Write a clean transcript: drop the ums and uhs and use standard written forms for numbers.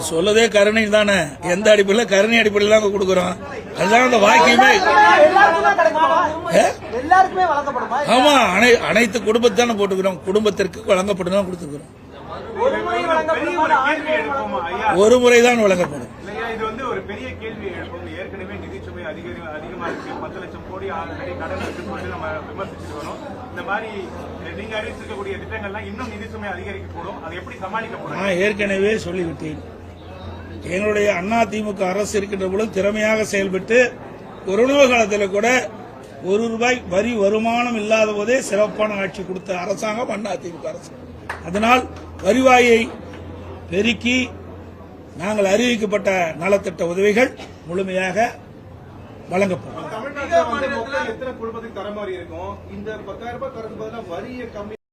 சொல்லதே கருணை தானே, எந்த அடிப்படையில் கருணை அடிப்படையில் தான் கொடுக்குறோம். அதுதான் அந்த வாக்கியமே. ஆமா, அனைத்து குடும்பத்தான போட்டுக்கிறோம், குடும்பத்திற்கு வழங்கப்படும் தான் கொடுத்துக்கிறோம். ஒரு முறைதான் வழங்கப்படும். இது வந்து ஒரு பெரிய கேள்வி எழுப்பும். ஏற்கனவே நிதிச்சுமை அதிகமா இருக்கு, 10 லட்சம் கோடி கடன் இருக்குன்னு சொல்லி நம்ம விமர்சிச்சுட்டு வரோம். இந்த மாதிரி நீங்க அறிவிச்சிருக்கக்கூடிய திட்டங்கள்லாம் இன்னும் நிதிச்சுமை அதிகரிக்க கூடும். அதை எப்படி சமாளிக்க போறோம்? நான் ஏற்கனவே சொல்லிவிட்டேன். எங்களுடைய அதிமுக அரசு இருக்கின்ற பொழுது திறமையாக செயல்பட்டு கொரோனா காலத்தில் கூட ₹1 வரி வருமானம் இல்லாத போதே சிறப்பான ஆட்சி கொடுத்த அரசாங்கம் அதிமுக அரசு. அதனால் வருவாயை பெருக்கி நாங்கள் அறிவிக்கப்பட்ட நலத்திட்ட உதவிகள் முழுமையாக வழங்கப்படும். தமிழ்நாட்டில் எத்தனை குடும்பத்துக்கு தர மாதிரி இருக்கும்? இந்த 10,000 ரூபாய் தரது பதிலாக வரியை கம்மி